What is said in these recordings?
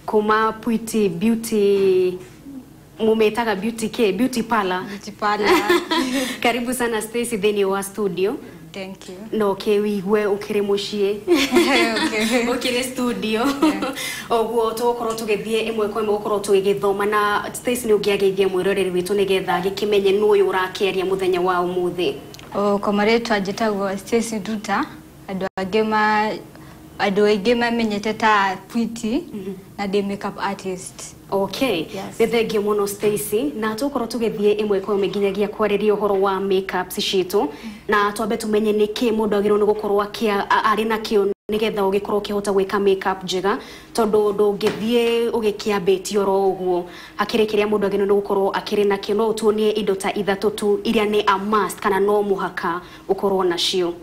kuma Pwiti Beauty mumetaka beauty parlor. Beauty parlor. Karibu sana Stacy theni wa studio. Thank you. No wigwe ukire mushie. Okay. Ukire studio. Ogwo tokoro tugethie imwe kwa imwe gukoro tugithoma na Stacy ni ungiageithia mwiroreri witu nigetha gikimenye nuyu urakeria muthenya wa umuthi. Kwa maretwa njitagwo Stacy Duta, adu agema menyete ta Pwiti na de makeup artist. Okay. Yes. Thengiũ muno Stacy na tukoro tugethie imwe kwa meginyagia kwariria uhoro wa makeup citu na twambe tumenye niki mundu agirwo ni gukorwo ari na kio nigetha ugikorwo kihota gwika makeup njega tondu ndungithie ugikiambitio ro uguo akirekeria mundu agirwo ni gukorwo akiri na kio no utuonie indo ta ithatu tu iria ni a must kana no muhaka ukorwo nacio.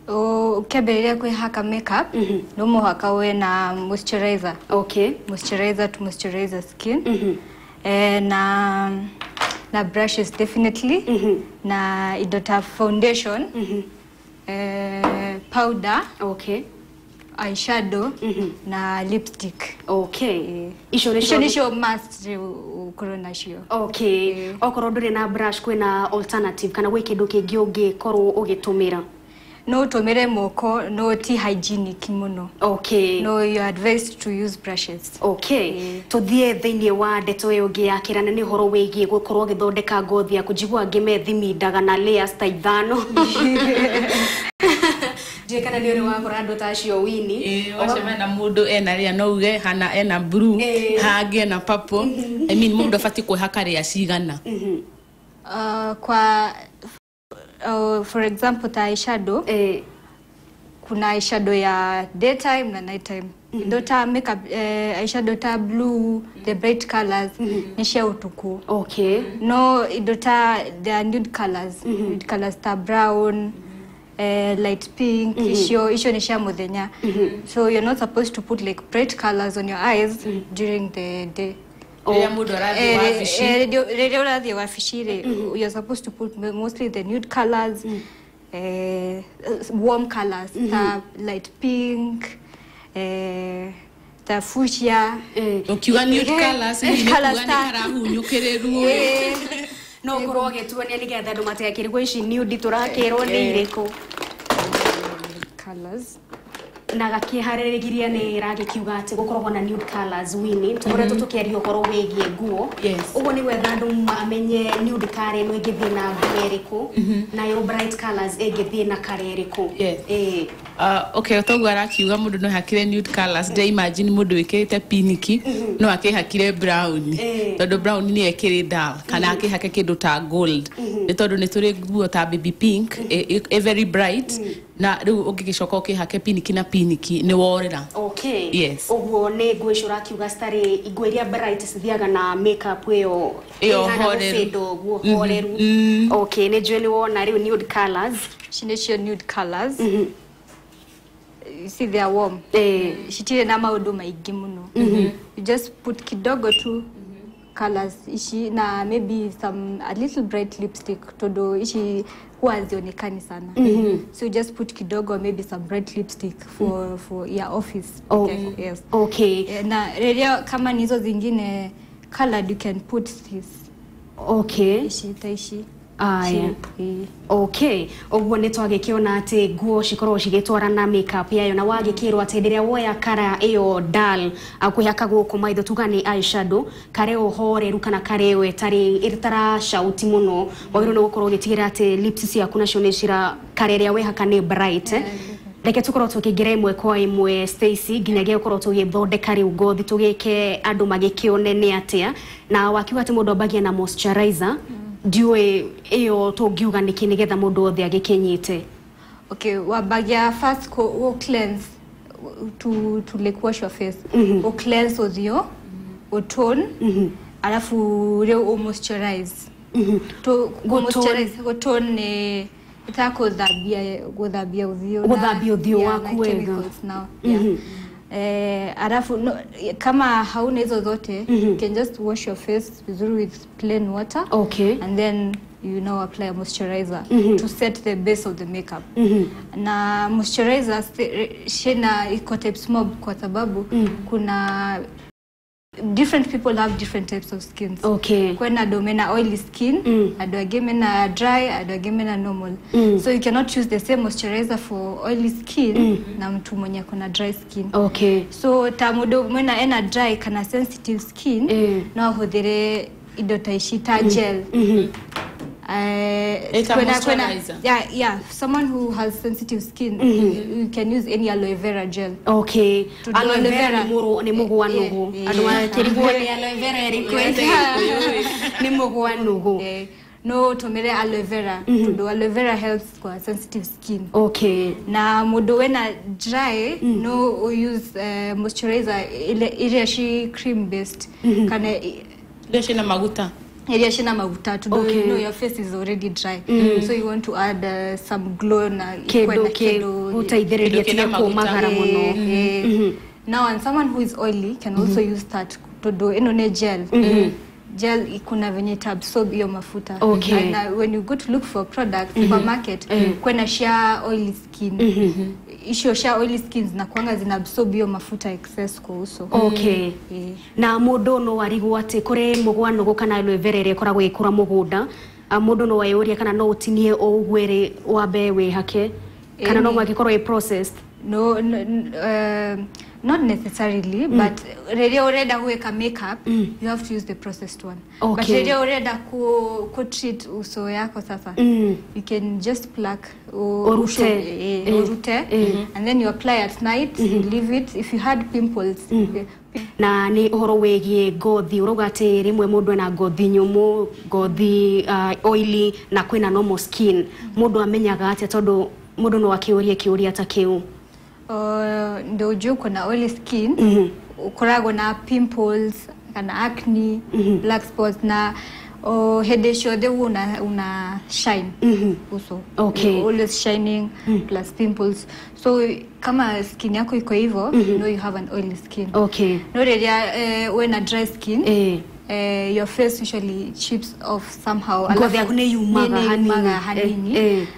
Ukiambĩrĩria kwĩhaka makeup no mũhaka we na moisturizer. Okay. Moisturizer to moisturize skin. Na brushes definitely. Na idota foundation. Powder. Okay. Eyeshadow. Na lipstick. Okay. Icio nicio must ukorwo nacio. Okay. Okorwo nduri na brush kwina alternative kana gwe kindu kingi ungikorwo ugitumira. No tumire moko no ti hygienic muno. Okay. No, you are advised to use brushes. Okay. Tuthie thini wa ndeto yo ngiakirana ni horo wigie gukorwo githondeka ngothi ya kujigwa ngimethimidaga na layers ta ithano. Kana ni uri wa korando ta cio wini wacema na mundu ena ria no uge hana ena blue hange na purple. I mean mundu afati kwihaka ria cigana. For example, ta eyeshadow. Kuna eyeshadow ya daytime na nighttime. Dota makeup eyeshadow ta blue, the bright colors, nisha utuku. Okay. No, dota the nude colors. Nude colors ta brown, light pink, isho nisha muthenya. So you're not supposed to put like bright colors on your eyes during the day. You're supposed to put mostly the nude colors, warm colors, the light pink, the fuchsia. Ukiwa nude colors, ni karahunyukereru. No koroge tuone nigetha andu matekirigwo ici nude turakirwo ni iriko colors. Na gakiharirigiria ni ragikiuga ati gukorwo na nude colors wini tukoretwo tukiaria ukoro wigie nguo uguo ni wetha andu amenye nude color no ingithie na ngeriku na yo bright colors ingithie na kareriku. Okay, otogu arakiuga mundu no hakire nude colors de imagine mundu wikirite pinki no akihakire brown tondu brown ni ekire dull kana akihake kindu ta gold ni tondu ni turi nguo ta baby pink very bright na riu ungigicoka ukihake pinki na pinki ni worera. Okay. Yes. Uguo ni nguo icio rakiuga stari nguo iria bright cithiaga na makeup iyo horeru. Okay, ni jweni wona riu nude colors. Shinesho nude colors. You see they are warm. Shitire na maundu maingi muno. You just put kidogo tu colors ishi na maybe a little bright lipstick todo ishi huwa zionekani sana. So you just put kidogo, maybe some bright lipstick for your office. Okay. Yes. Okay. Na radio kama nizo zingine colored you can put this. Okay. Ishi. Okay. Oguo ni twagikiona ati nguo cikorwo cigitwara na makeup yayo na wagikirwo ati ndiria woya kara iyo dull akwihaka guku maitho tugani eyeshadow kare uhoreru kana kare we tara shauti muno wagirwo ni gukorwo gitigira ati lips ciaku nacio ni cira kare ria wehaka ni bright. Reke tukorwo tukigira imwe kwa imwe Stacy ginyagia ukorwo tugithondeka riu ngothi tugike andu magikione ni atia na wakiwa ati mundu ambagia na moisturizer diwe iyo togiuga niki nigetha mundu othe agikenyite. Okay, wabagia first go cleanse to like wash your face. O cleanse othio, o tone, alafu reo moisturize. To go moisturize, go tone itako guthabia uthio waku wega. Alafu kama hauna hizo zote, you can just wash your face with plain water. Okay. And then you now apply a moisturizer to set the base of the makeup. Na moisturizer shena iko types mob kwa sababu kuna different people have different types of skins. Okay. Kwena domena oily skin, adogemena dry, adogemena normal. So you cannot choose the same moisturizer for oily skin na mtu mwenye kuna dry skin. Okay. So tamudo mwena ena dry kana sensitive skin, no hodere idotaishita gel. It's a moisturizer. Yeah, someone who has sensitive skin, you can use any aloe vera gel. Okay. Aloe vera ni mugu wa nugu. Adwa kiribu ni aloe vera request. Ni mugu wa nugu. No tomere aloe vera. Do aloe vera helps kwa sensitive skin. Okay. Na mudo wena dry, no use moisturizer ile shi cream based. Kana ile shi na maguta. Area shina maguta to do, you know your face is already dry, so you want to add some glow na kedo utaidhereria tia kumagara muno. Now, and someone who is oily can also use that to do enone gel. Gel ikuna venye absorb hiyo mafuta. And when you go to look for products supermarket, kwena share oily skin. Isho share oily skins na kuanga zina absorb hiyo mafuta excess kwa uso. Okay. Na mudo no warigu ate kore mugwano go kana aloe vera ire koragwo ikura mugunda. Mudo no wayoria kana no utinie o ugwere wabe we hake. Kana no magikorwo e processed. No, not necessarily, but radio oreda huweka makeup, you have to use the processed one. But radio oreda ku treat uso yako sasa, you can just pluck orute, and then you apply at night, you leave it. If you had pimples, na ni uhoro wegie gothi uroga ati rimwe mundu na gothi nyumu, gothi oily na kwina normal skin. Mundu amenyaga ati tondu mundu no akiuria ta kiu. Ndo ujue kuna oily skin, ukurago na pimples, kana acne, black spots na head shode una shine uso. Okay. You're always shining plus pimples. So kama skin yako iko hivyo, you know you have an oily skin. Okay. No redia when a dry skin, your face usually chips off somehow. Ngozi yako ne yumaga hanini.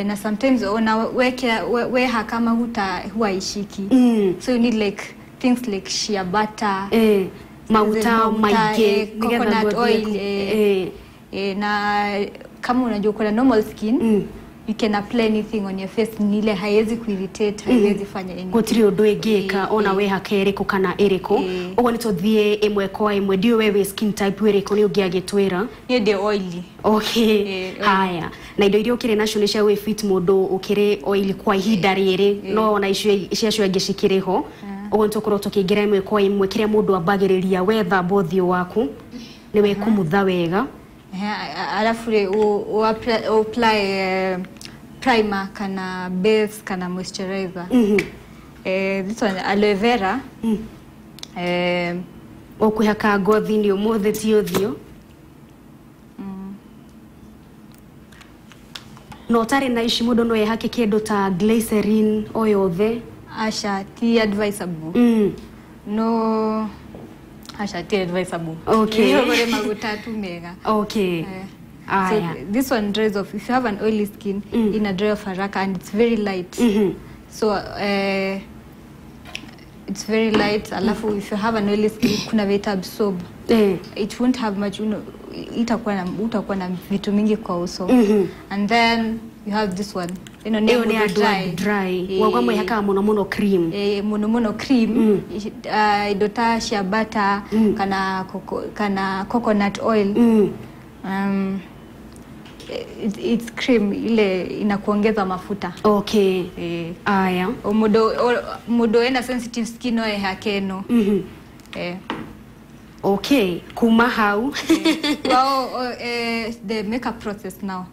Na sometimes ona weha kama huwa ishiki. So you need like things like shea butter, mauta maige, coconut oil. Na kama unajua kuna normal skin, you can apply anything on your face, nile haiwezi kuirritate, haiwezi fanya anything. Gutiri undu egeka ona we hakereko kana ereko. Ogo nitothie emwe kwa emwe dio wewe skin type wereko ni ugiagitwira. Ni de oily. Okay. Haya. Na indo irio kire nacio cia we fit mundu ukire oily kwa ihinda riri no ona icio agicikireho. Ogo ntokoro tukingira emwe kwa emwe kire mundu ambagiriria wetha bothio waku niwe kumutha wega. Alafu apply primer kana base kana moisturizer. This one aloe vera. Okuhaka gothi ni umuthe ti uthio. No tare na ishi mundu no yehake kindu ta glycerin oyothe. Asha ti advisable. No Asha ti advisable. Okay. Okay. So this one dries off. If you have an oily skin, in a dry off haraka, and it's very light. So it's very light. Alafu if you have an oily skin, kuna vita absorb. It won't have much, you know, utakuwa na vitu mingi kwa uso. And then you have this one. You know, dry. Wagwamo yaka mono cream. Mono cream. Idota shea butter, kana coconut oil. It's cream ile inakuongeza mafuta. Okay. Aya. Mudo ena sensitive skin oe hakeno. Okay. Kuma how? Well, the makeup process now.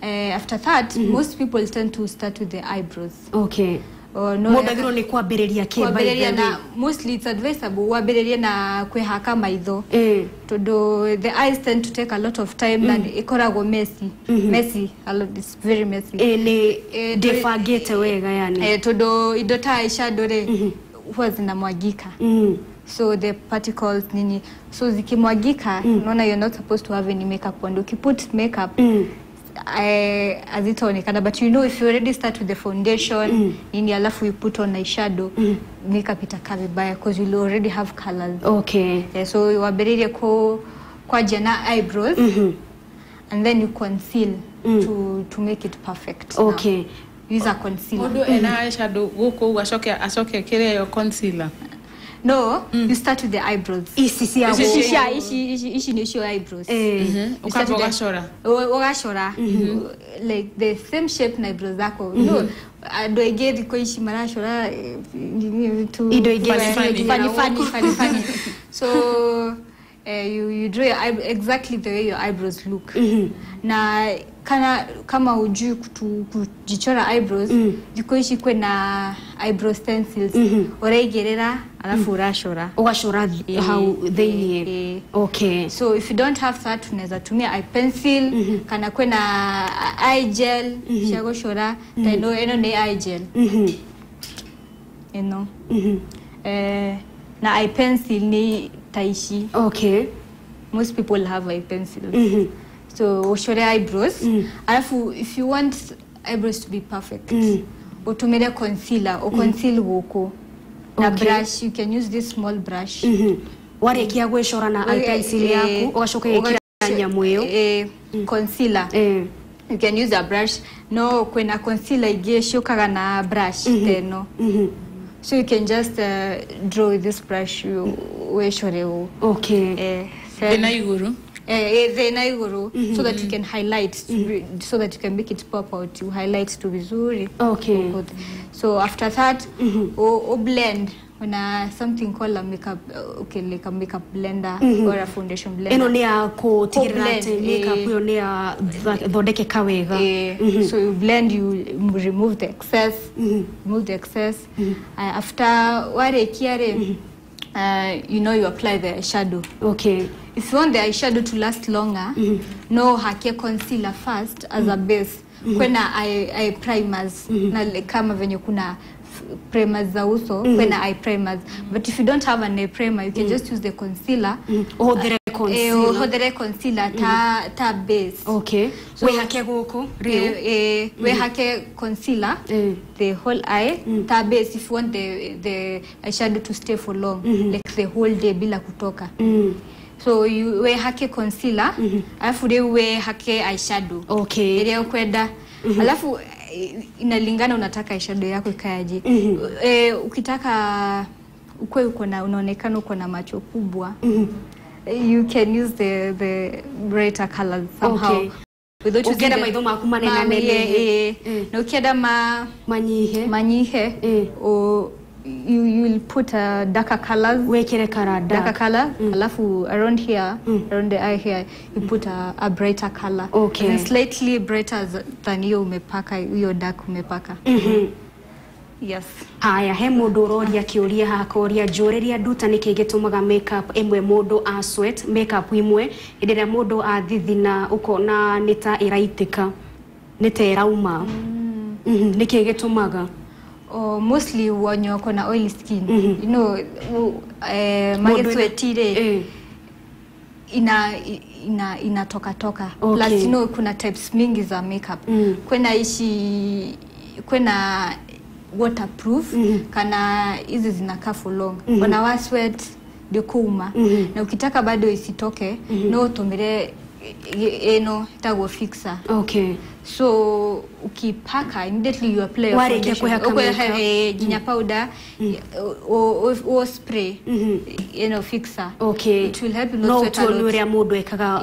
After that, most people tend to start with the eyebrows. Okay. No, Modagiro ni kuambiriria ke by the way. Mostly it's advisable kuambiriria na kwehaka maitho. To do the eyes tend to take a lot of time and ikorago messy. Messy, it's very messy. Ni defagate wega yani. To do idota eyeshadow huwa zinamwagika. So the particles nini, so zikimwagika, unaona you're not supposed to have any makeup on. Ukiput makeup, azitaonekana, but you know if you already start with the foundation nini alafu you put on eyeshadow makeup itakaa vibaya because you already have colors. Okay. Yeah, so waberire kwa jana eyebrows and then you conceal to make it perfect. Okay. Now. Use a concealer. Modo ena eyeshadow goko ashoke kile yo concealer. No, you start with the eyebrows. Ishi ni your eyebrows. Ukashora. Ukashora. Like the same shape na eyebrows zako. No, do again ko ishi marashora to funny. So you draw your exactly the way your eyebrows look. Na kama hujui kujichora eyebrows, jikoishi kwe na eyebrow stencils. Oreigerera alafu urashora. Ugashora how they okay. So if you don't have that, unaweza tumia eye pencil, kana kwe na eye gel, shago shora, eno ne eye gel. You know. Na eye pencil ni taishi. Okay. Most people have eye pencils. So shore eyebrows. Alafu if you want eyebrows to be perfect, utumia concealer or conceal woko. Na brush, you can use this small brush. Ware kia gweshora na eye pencil yako, ugashoka yekira nyamuyo. Concealer. You can use a brush. No, kwena concealer igeshoka na brush teno. So you can just draw with this brush weshore. Okay. So that you can highlight, so that you can make it pop out. You highlight to vizuri. Okay. So after that, blend. When something called a makeup, like a makeup blender or a foundation blender. Eno ne ako tigirate makeup yo ne a dodeke kawega. So you blend, you remove the excess, After ware kiare, you apply the eyeshadow. Okay. If you want the eyeshadow to last longer, no hake concealer first as a base. Kwena eye primers, na kama venye kuna primers za uso, kwena eye primers. But if you don't have an eye primer, you can just use the concealer. Hodere concealer ta base. Okay. So we hake goko real. We hake concealer the whole eye ta base if you want the eyeshadow to stay for long, like the whole day bila kutoka. So you we hake concealer, alafu we hake eyeshadow. Okay. Ile kwenda. Alafu inalingana unataka eyeshadow yako ikaje. Ukitaka ukwe unaonekana uko na macho kubwa. You can use the brighter colors somehow. Okay. Without using the maitho maku manena nene. Na ukienda manyihe or you will put darker colors. Wekere darker color. Alafu around here, around the eye here, you put a brighter color. Okay. And slightly brighter than hiyo umepaka, hiyo dark umepaka. Yes. Haya, he mundu uroria kiuria hakoria njureria nduta nikigetumaga makeup emwe mundu a sweat makeup imwe ĩrĩa mundu athithina ukona nita iraitika nita irauma nikigetumaga mostly wanyo kona oily skin. You know, mage sweatire inatoka. Okay. Plus you know kuna types mingi za makeup. Kwena waterproof kana hizi zinakaa for long. Wana wa sweat ndio kuuma. Na ukitaka bado isitoke no tumire tago fixer. Okay. So ukipaka immediately you apply ginya powder or spray fixer. Okay. It will help you not sweat a lot. No mundu ekaga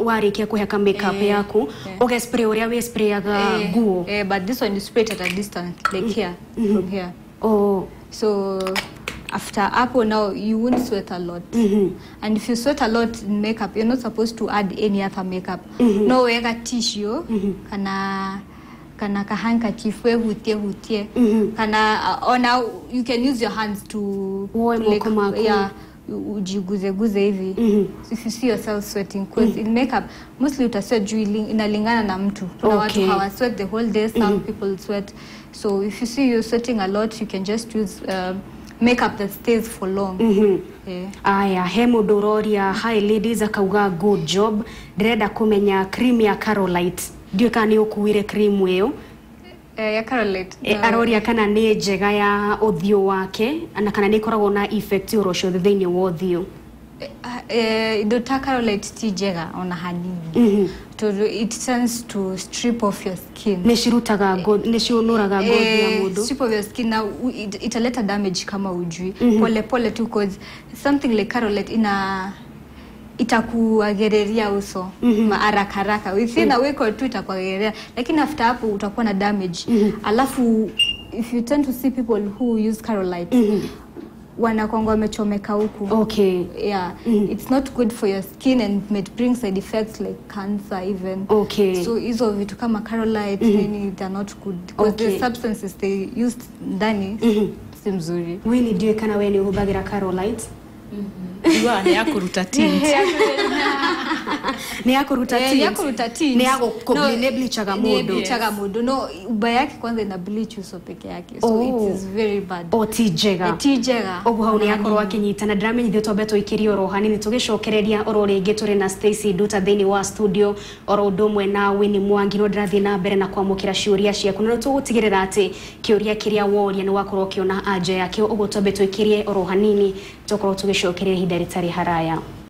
warikia kuhaka makeup yaku okay spray uria we sprayaga guo. But this one you spray at a distance like here from here. So after apple now you won't sweat a lot. And if you sweat a lot in makeup, you're not supposed to add any other makeup. No wega tissue kana ka handkerchief we hutie kana or now you can use your hands to ujiguze hivi. If you see yourself sweating, because in makeup mostly utasweat juu inalingana na mtu. Kuna watu hawa sweat the whole day, some people sweat. So if you see you sweating a lot, you can just use makeup that stays for long. Aya, hemo dororia, hi ladies, akauga good job. Direda kumenya cream ya Carolite. Dio kani ukuire cream weo. Ya Carolite. Aroria kana ne njega ya uthio wake, na kana ne koragwo na effect urosho thini wa uthio. Dr. Carolite ti njega ona hanini. It tends to strip off your skin. Neshirutaga god, neshionuraga gothi ya mundu. Strip off your skin now, italeta damage kama ujui. Pole tu, cause something like Carolite itakuagereria uso haraka. Within a week or two itakuagereria, lakini after hapo utakuwa na damage. Alafu if you tend to see people who use Carolite, wanakuanga wamechomeka huku. Okay. Yeah. It's not good for your skin and may bring side effects like cancer even. Okay. So hizo vitu kama Carolite, they're not good because the substances they used ndani si mzuri. Wini diwe kana weni uhubagira Carolite? Iwa ni yako ruta tint. Ni yako ruta tint. Ni yako ruta tint. Ni yako kubline bleachaga modo. Bleachaga modo. No, ubaya yake kwanza ina bleach uso peke yake. So it is very bad. Tijega. Tijega. Obu hauni yako roake nyitana drama nyithito beto ikiri orohani nitugicokereria orore ngetore na Stacy Duta thini wa studio oro domwe na Winnie Mwangi no drathi na mbere na kwamukira ciuria ciaku no tugutigirira ati kiuria kiria woria ni wakorwo kiona anje yake ogu tobeto ikirie orohanini tokoro tugicokereria hinda ritari haraya.